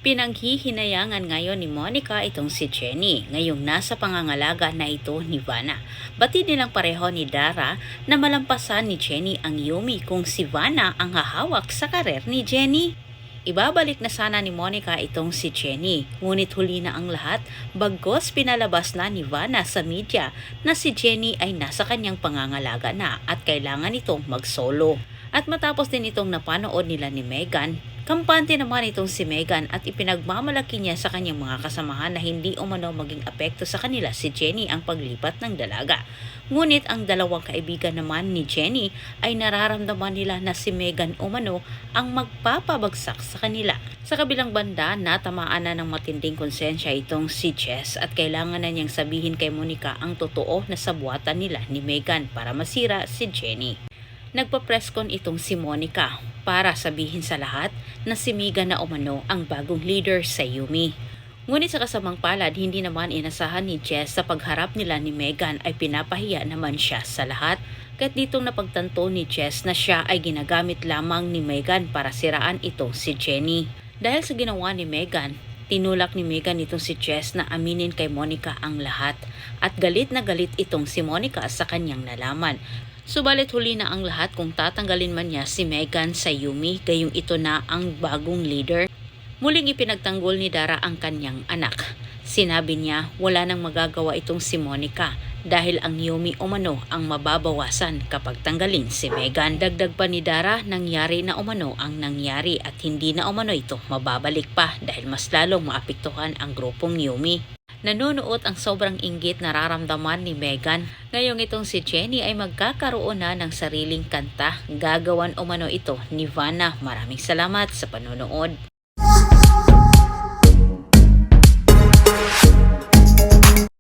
Pinaghihinayangan ngayon ni Monica itong si Jenny, ngayong nasa pangangalaga na ito ni Vanna. Batid nilang pareho ni Dara na malampasan ni Jenny ang Yumi kung si Vanna ang hahawak sa karer ni Jenny. Ibabalik na sana ni Monica itong si Jenny, ngunit huli na ang lahat bagkos pinalabas na ni Vanna sa media na si Jenny ay nasa kanyang pangangalaga na at kailangan itong mag-solo. At matapos din itong napanood nila ni Megan, kampante naman itong si Megan at ipinagmamalaki niya sa kanyang mga kasamahan na hindi umano maging apekto sa kanila si Jenny ang paglipat ng dalaga. Ngunit ang dalawang kaibigan naman ni Jenny ay nararamdaman nila na si Megan umano ang magpapabagsak sa kanila. Sa kabilang banda, natamaan na ng matinding konsensya itong si Jess at kailangan na niyang sabihin kay Monica ang totoo na sabuatan nila ni Megan para masira si Jenny. Nagpa-presscon itong si Monica para sabihin sa lahat na si Megan na umano ang bagong leader sa Yumi. Ngunit sa kasamang palad, hindi naman inasahan ni Jess sa pagharap nila ni Megan ay pinapahiya naman siya sa lahat. Kahit ditong napagtanto ni Jess na siya ay ginagamit lamang ni Megan para siraan itong si Jenny. Dahil sa ginawa ni Megan, tinulak ni Megan itong si Jess na aminin kay Monica ang lahat at galit na galit itong si Monica sa kanyang nalaman. Subalit huli na ang lahat kung tatanggalin man niya si Megan sa Yumi gayong ito na ang bagong leader. Muling ipinagtanggol ni Dara ang kanyang anak. Sinabi niya wala nang magagawa itong si Monica dahil ang Yumi umano ang mababawasan kapag tanggalin si Megan. Dagdag pa ni Dara, nangyari na umano ang nangyari at hindi na umano ito mababalik pa dahil mas lalong maapektuhan ang grupong Yumi. Nanunuot ang sobrang inggit nararamdaman ni Megan. Ngayong itong si Jenny ay magkakaroon na ng sariling kanta. Gagawan umano ito ni Vanna. Maraming salamat sa panonood.